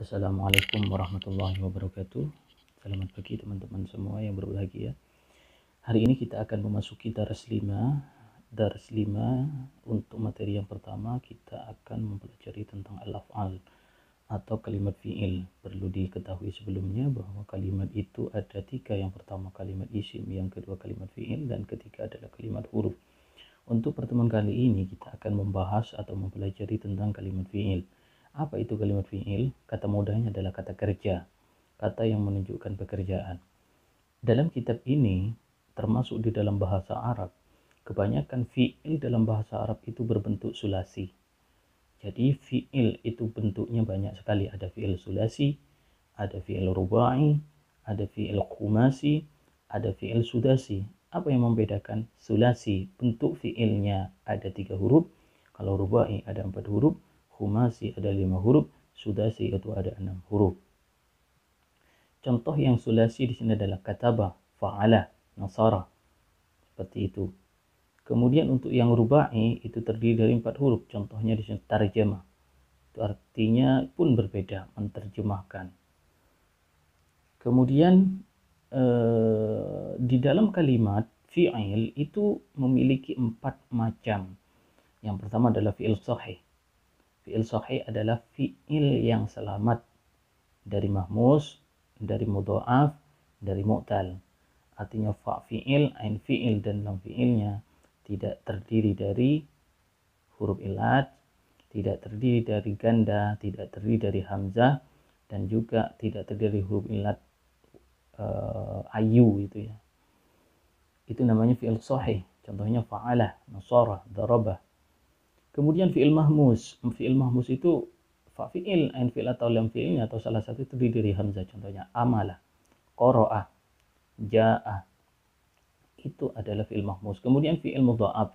Assalamualaikum warahmatullahi wabarakatuh. Selamat pagi teman-teman semua yang berbahagia. Hari ini kita akan memasuki dars 5. Dars 5 untuk materi yang pertama kita akan mempelajari tentang al-af'al atau kalimat fi'il. Perlu diketahui sebelumnya bahwa kalimat itu ada 3. Yang pertama kalimat isim, yang kedua kalimat fi'il, dan ketiga adalah kalimat huruf. Untuk pertemuan kali ini kita akan membahas atau mempelajari tentang kalimat fi'il. Apa itu kalimat fi'il? Kata mudahnya adalah kata kerja, kata yang menunjukkan pekerjaan. Dalam kitab ini, termasuk di dalam bahasa Arab, kebanyakan fi'il dalam bahasa Arab itu berbentuk sulasi. Jadi fi'il itu bentuknya banyak sekali. Ada fi'il sulasi, ada fi'il rubai, ada fi'il khumasi, ada fi'il sudasi. Apa yang membedakan? Sulasi, bentuk fi'ilnya ada 3 huruf. Kalau rubai ada 4 huruf. Khumasi ada 5 huruf, sudasi itu ada 6 huruf. Contoh yang sulasi di sini adalah kataba, fa'ala, nasara. Seperti itu. Kemudian untuk yang rubai itu terdiri dari 4 huruf. Contohnya di sini tarjamah. Itu artinya pun berbeda, menerjemahkan. Kemudian di dalam kalimat fi'il itu memiliki 4 macam. Yang pertama adalah fi'il sahih. Fi'il sahih adalah fi'il yang selamat dari mahmus, dari mudha'af, dari mu'tal. Artinya fa fi'il, ain fi'il, dan lam fi'ilnya tidak terdiri dari huruf ilat, tidak terdiri dari ganda, tidak terdiri dari hamzah, dan juga tidak terdiri dari huruf ilat ayu itu ya. Itu namanya fi'il sahih. Contohnya fa'alah, nasara, darabah. Kemudian fi'il mahmus. Fi'il mahmus itu fa fi'il, ain fi'il atau lam fi'ilnya atau salah satu itu terdiri dari hamzah. Contohnya amala, qara'a, ja'a. Itu adalah fi'il mahmus. Kemudian fi'il mudha'af.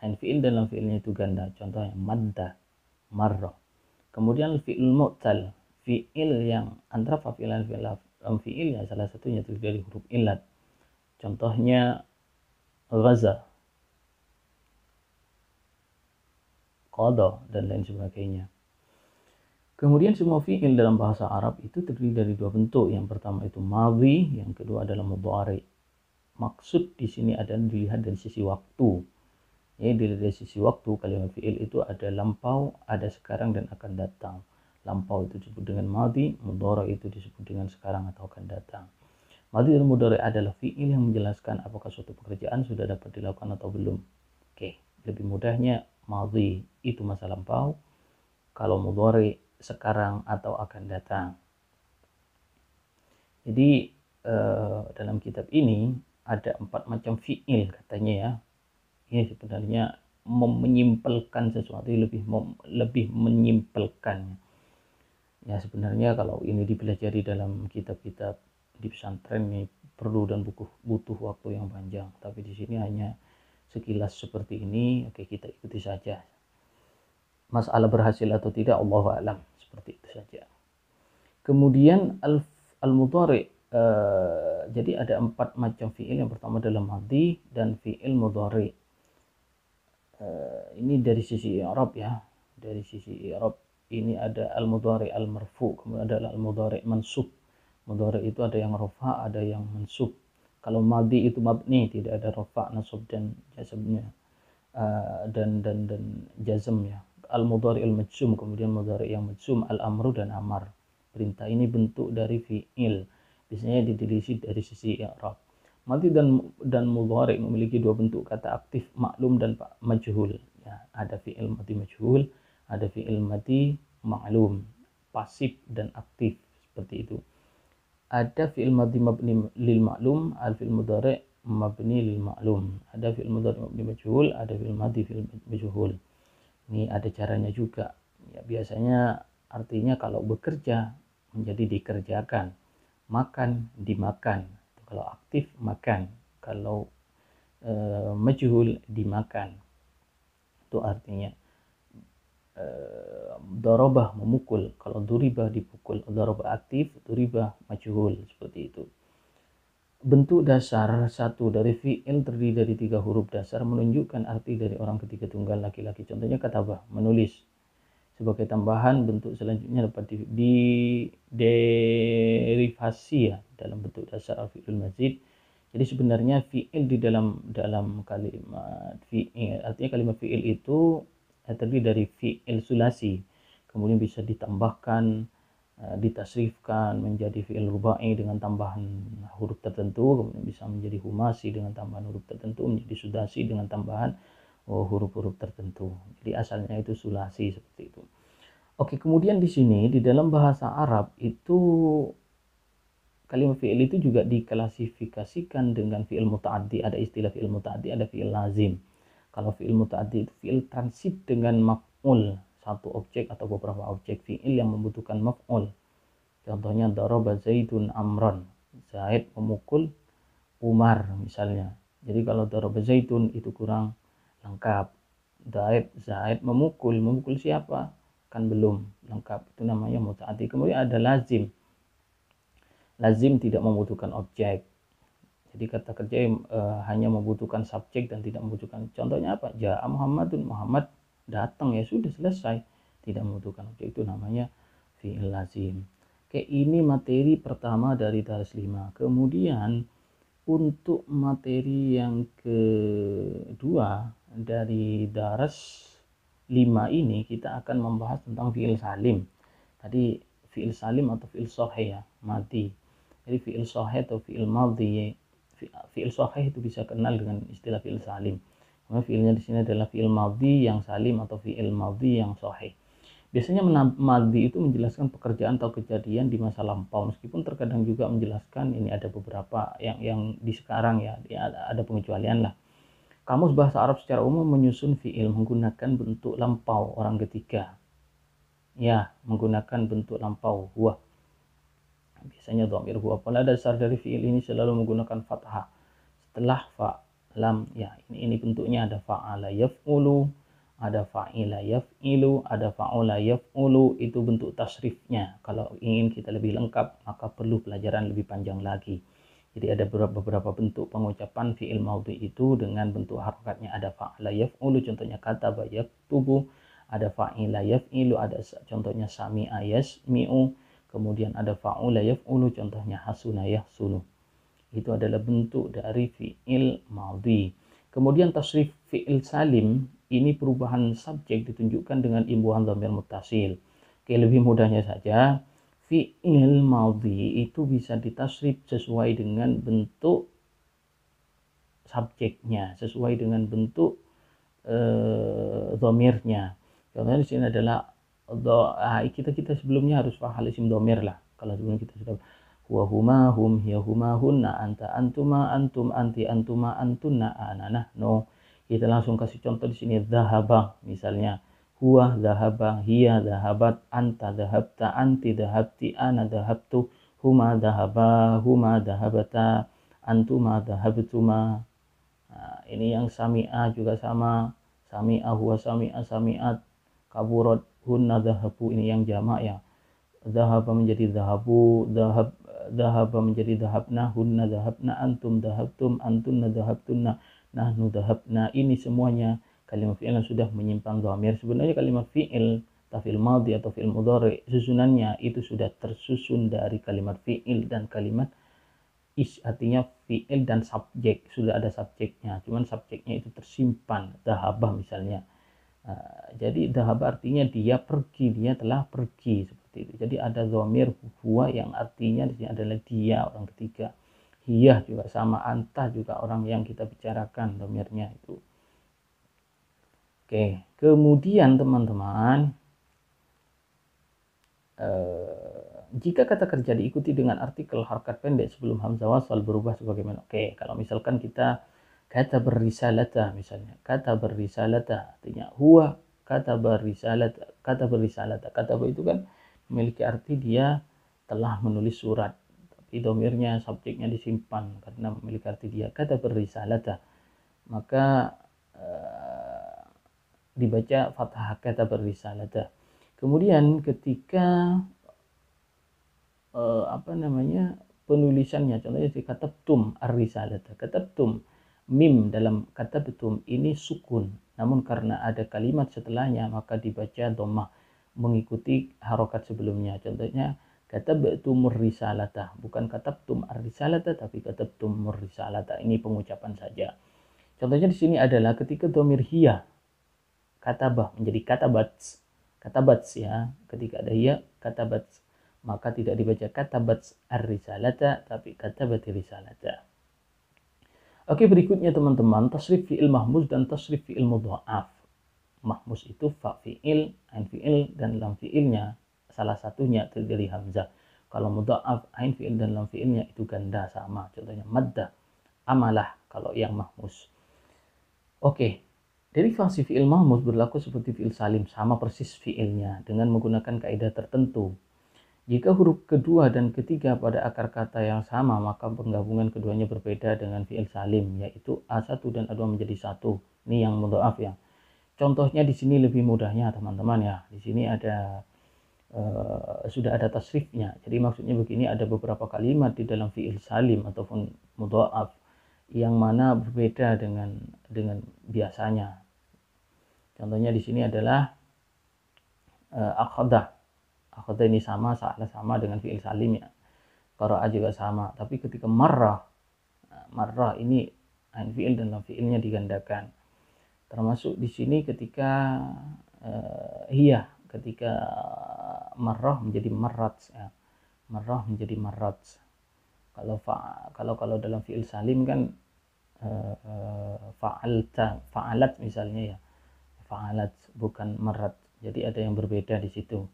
Ain fi'il dan lam fi'ilnya itu ganda. Contohnya madda, marra. Kemudian fi'il mu'tal. Fi'il yang antara fa fi'il dan lam fi'ilnya salah satunya terdiri dari huruf ilat. Contohnya ghaza, qada, dan lain sebagainya. Kemudian semua fi'il dalam bahasa Arab itu terdiri dari 2 bentuk. Yang pertama itu madhi, yang kedua adalah mudhari. Maksud di sini adalah dilihat dari sisi waktu. Ya, dari sisi waktu kalimat fi'il itu ada lampau, ada sekarang, dan akan datang. Lampau itu disebut dengan madhi, mudhari itu disebut dengan sekarang atau akan datang. Madhi dan mudhari adalah fi'il yang menjelaskan apakah suatu pekerjaan sudah dapat dilakukan atau belum. Oke, lebih mudahnya madhi itu masa lampau, kalau mudhari sekarang atau akan datang. Jadi dalam kitab ini ada 4 macam fi'il katanya ya. Ini sebenarnya menyimpelkan sesuatu, lebih menyimpelkan. Ya sebenarnya kalau ini dipelajari dalam kitab-kitab di pesantren ini perlu dan butuh waktu yang panjang. Tapi di sini hanya sekilas seperti ini. Oke, kita ikuti saja. Masalah berhasil atau tidak Allahu a'lam, seperti itu saja. Kemudian al-mudhari, jadi ada 4 macam fi'il. Yang pertama adalah madhi dan fi'il mudhari. Ini dari sisi i'rab ya. Dari sisi i'rab ini ada al-mudhari al-marfu, kemudian ada al-mudhari mansub. Mudhari itu ada yang rafa, ada yang mansub. Kalau madhi itu mabni, tidak ada rafa, nasab, dan jazmnya. Dan jazmnya. Al-mudhari al-majzum, kemudian mudhari yang majzum, al-amru dan amar. Perintah ini bentuk dari fi'il. Biasanya ditelisik dari sisi i'rab. Madhi dan mudhari memiliki 2 bentuk kata aktif, maklum dan majhul. Ya, ada fi'il madhi majhul, ada fi'il madhi maklum, pasif dan aktif, seperti itu. Ada fi'il madhi mabni lil maklum, al fi'il mudhari mabni lil maklum. Ada fi'il mudhari mabni majhul, ada fi'il madhi fi'il majhul. Ini ada caranya juga. Ya, biasanya artinya kalau bekerja menjadi dikerjakan, makan dimakan. Kalau aktif makan, kalau majhul dimakan. Itu artinya darabah memukul, kalau duribah dipukul. Darabah aktif, duribah majhul, seperti itu. Bentuk dasar satu dari fi'il terdiri dari 3 huruf dasar menunjukkan arti dari orang ketiga tunggal laki-laki. Contohnya katabah, menulis. sebagai tambahan. Bentuk selanjutnya dapat di derivasi ya dalam bentuk dasar al-fi'lul mazid. Jadi sebenarnya fi'il di dalam kalimat fi'il, artinya kalimat fi'il itu terdiri dari fi'il sulasi, kemudian bisa ditambahkan, ditasrifkan menjadi fi'il rubai dengan tambahan huruf tertentu, kemudian bisa menjadi humasi dengan tambahan huruf tertentu, menjadi sudasi dengan tambahan huruf-huruf tertentu. Jadi asalnya itu sulasi seperti itu. Oke, kemudian di sini di dalam bahasa Arab itu kalimat fi'il itu juga diklasifikasikan dengan fi'il muta'addi. Ada istilah fi'il muta'addi, ada fi'il lazim. Kalau fi'il muta'addi itu fi'il transit dengan maf'ul, satu objek atau beberapa objek fi'il yang membutuhkan maf'ul. Contohnya daraba Zaidun amran, Zaid memukul Umar misalnya. Jadi kalau daraba Zaidun itu kurang lengkap. Zaid memukul siapa? Kan belum lengkap. Itu namanya muta'addi. Kemudian ada lazim. Lazim tidak membutuhkan objek. Jadi kata kerja hanya membutuhkan subjek dan tidak membutuhkan. Contohnya apa? Ja'a Muhammadun, Muhammad datang, ya sudah selesai. Tidak membutuhkan objek, itu namanya fi'il lazim. Oke, ini materi pertama dari daras 5. Kemudian untuk materi yang kedua dari daras 5 ini kita akan membahas tentang fi'il salim. Tadi fi'il salim atau fi'il sahih ya, mati. Jadi fi'il sahih atau fi'il madhi, fi'il sahih itu bisa kenal dengan istilah fi'il salim. Karena fi'ilnya di sini adalah fi'il madhi yang salim atau fi'il madhi yang sahih. Biasanya madhi itu menjelaskan pekerjaan atau kejadian di masa lampau, meskipun terkadang juga menjelaskan, ini ada beberapa yang di sekarang ya ada pengecualian lah. Kamus bahasa Arab secara umum menyusun fi'il menggunakan bentuk lampau orang ketiga. Ya, menggunakan bentuk lampau huwa. Biasanya dhamir huwa. Pada dasar dari fi'il ini selalu menggunakan fathah setelah fa, lam. Ya, ini bentuknya ada fa'ala yaf'ulu, ada fa'ila yaf'ilu, ada fa'ula yaf'ulu. Itu bentuk tasrifnya. Kalau ingin kita lebih lengkap, maka perlu pelajaran lebih panjang lagi. Jadi ada beberapa bentuk pengucapan fi'il maudhi itu dengan bentuk harokatnya. Ada fa'ala yaf'ulu, contohnya kataba yaktubu. Ada fa'ila yaf'ilu, ada contohnya sami'a yasmi'u. Kemudian ada fa'ula yaf'ulu, contohnya hasuna yahsunu. Itu adalah bentuk dari fi'il maudhi. Kemudian tasrif fi'il salim, ini perubahan subjek ditunjukkan dengan imbuhan dhamir muttasil. Oke, lebih mudahnya saja, fi'il maudhi itu bisa ditasrif sesuai dengan bentuk subjeknya, sesuai dengan bentuk dhamirnya. Contohnya di sini adalah kita sebelumnya harus paham isim dhamir lah. Kalau sebelum kita sudah huwa huma hum hiya huma hunna anta antuma antum anti antuma antunna ana nahnu, kita langsung kasih contoh di sini. Dhahaba misalnya, huwa dhahaba, hiya dhahabat, anta dhahabta, anti dhahabti, ana dhahabtu, huma dhahaba, huma dhahabata, antuma dhahabtuma. Nah, ini yang sami'a juga sama, sami'a huwa sami'a sami'at, kaburat hunna dhahabu, ini yang jamak ya. Dhahaba menjadi dhahabu, dhahaba menjadi dhahabna, hunna dhahabna, antum dhahabtum, antunna dhahabtunna, nahnu dhahabna. Ini semuanya kalimat fi'il yang sudah menyimpan dhamir. Sebenarnya kalimat fi'il, fi'il madhi atau fi'il mudhari, susunannya itu sudah tersusun dari kalimat fi'il dan kalimat artinya fi'il dan subjek, sudah ada subjeknya, cuman subjeknya itu tersimpan. Dhahaba misalnya, jadi dhahaba artinya dia pergi, dia telah pergi, seperti itu. Jadi ada dhamir huwa yang artinya di sini adalah dia, orang ketiga. Hiyah juga sama, anta juga orang yang kita bicarakan, dhamirnya itu. Oke, kemudian teman-teman, jika kata kerja diikuti dengan artikel harakat pendek sebelum hamzah wasal berubah sebagaimana. Oke, kalau misalkan kita kata berisalata misalnya, kata berisalata artinya huwa kata berisalata, kata berisalata. Kata itu kan memiliki arti dia telah menulis surat, tapi domirnya subjeknya disimpan karena memiliki arti dia kata berisalata, maka dibaca fathah kata berisalata. Kemudian ketika penulisannya, contohnya di katabtum ar-risalata, katabtum, mim dalam katabtum ini sukun, namun karena ada kalimat setelahnya maka dibaca dhammah. mengikuti harokat sebelumnya. Contohnya katabtumur risalata, bukan katabtum ar-risalata tapi katabtumur risalata. Ini pengucapan saja. Contohnya di sini adalah ketika dhamir hiya katabah menjadi katabats ya, ketika ada hiya katabats, maka tidak dibaca katabats ar-risalata tapi katabati risalata. Oke, berikutnya teman-teman, tasrif fi'il mahmuz dan tasrif fi'il mudha'af. Mahmuz itu fa fi'il, ain fi'il, dan lam fi'ilnya salah satunya terdiri hamzah. Kalau mudha'af, ain fi'il dan lam fi'ilnya itu ganda sama. Contohnya madda, amalah kalau yang mahmuz. Oke, derivasi fi'il mahmuz berlaku seperti fi'il salim, sama persis fi'ilnya dengan menggunakan kaidah tertentu. Jika huruf kedua dan ketiga pada akar kata yang sama, maka penggabungan keduanya berbeda dengan fi'il salim, yaitu A1 dan A2 menjadi satu. Ini yang mudha'af ya. Contohnya di sini lebih mudahnya teman-teman ya. Di sini ada sudah ada tasrifnya. Jadi maksudnya begini, ada beberapa kalimat di dalam fi'il salim ataupun mudha'af yang mana berbeda dengan biasanya. Contohnya di sini adalah akhadha. Akhadha ini sama dengan fi'il salim ya. Qara'a juga sama. Tapi ketika marrah ini ain fi'il dan lam fi'ilnya digandakan. Termasuk di sini ketika hiya, ketika marrah menjadi marrat ya. Marrah menjadi marrat. Kalau dalam fi'il salim kan fa'alat misalnya ya. Fa'alat bukan marrat. Jadi ada yang berbeda di situ.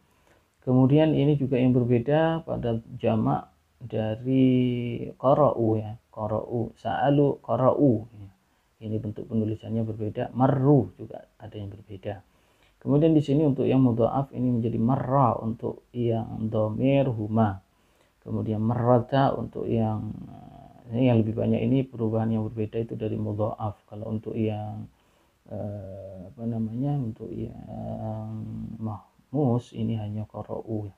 Kemudian ini juga yang berbeda pada jamak dari qara'u ya. Qara'u, sa'alu, qara'u ya. Ini bentuk penulisannya berbeda. Marru juga ada yang berbeda. Kemudian di sini untuk yang mudha'af ini menjadi marra untuk yang dhamir huma. Kemudian marrata untuk yang ini yang lebih banyak, ini perubahan yang berbeda itu dari mudha'af. Kalau untuk yang untuk yang mahmuz ini hanya qara'u.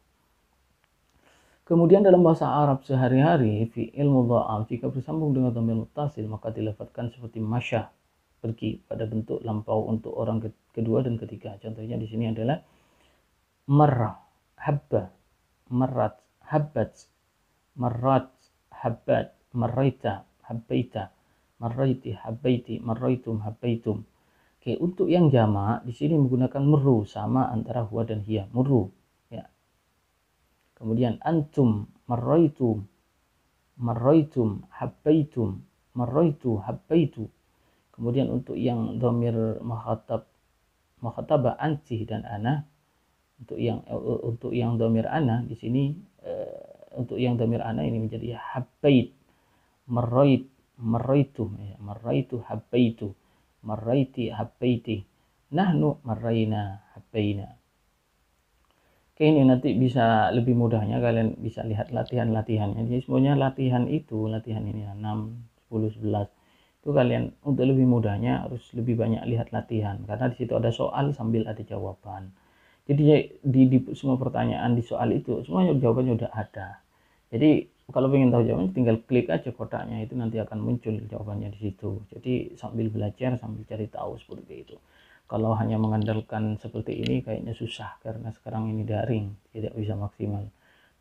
Kemudian dalam bahasa Arab sehari-hari, fi'il mudha'af jika bersambung dengan dhamir muttasil maka dilafadzkan seperti masya, pergi, pada bentuk lampau untuk orang kedua dan ketiga. Contohnya di sini adalah marrah, habba, marrat, habbat, marrat, habbat, marraita, habbaita, marraiti, habbaiti, marraitum, habbaitum. Oke, untuk yang jamak di sini menggunakan murru, sama antara huwa dan hiya, murru ya. Kemudian antum, marraitum, marraitum, habbaitum, marraitu, habbaitu. Kemudian untuk yang dhamir mukhatabah anti dan ana, untuk yang dhamir ana di sini untuk yang dhamir ana ini menjadi habbait, marrait, marraitum ya, marraitu, habbaitu, marraiti, habbaiti, nahnu marraina, habbaina. Oke, ini nanti bisa lebih mudahnya kalian bisa lihat latihan-latihannya. Jadi semuanya latihan ini ya, 6, 10, 11. Itu kalian untuk lebih mudahnya harus lebih banyak lihat latihan, karena di situ ada soal sambil ada jawaban. Jadi di semua pertanyaan di soal itu semuanya jawabannya udah ada. Jadi kalau ingin tahu jawabannya tinggal klik aja kotaknya, itu nanti akan muncul jawabannya di situ. Jadi sambil belajar sambil cari tahu seperti itu. Kalau hanya mengandalkan seperti ini kayaknya susah, karena sekarang ini daring, tidak bisa maksimal,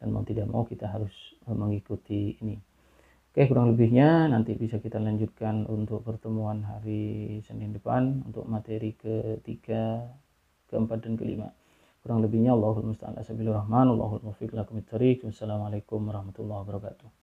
dan mau tidak mau kita harus mengikuti ini. Oke, kurang lebihnya nanti bisa kita lanjutkan untuk pertemuan hari Senin depan untuk materi ketiga, keempat, dan kelima. Kurang lebihnya Allahul musta'an, Allahul muwaffiq lakum. Wassalamualaikum warahmatullahi wabarakatuh.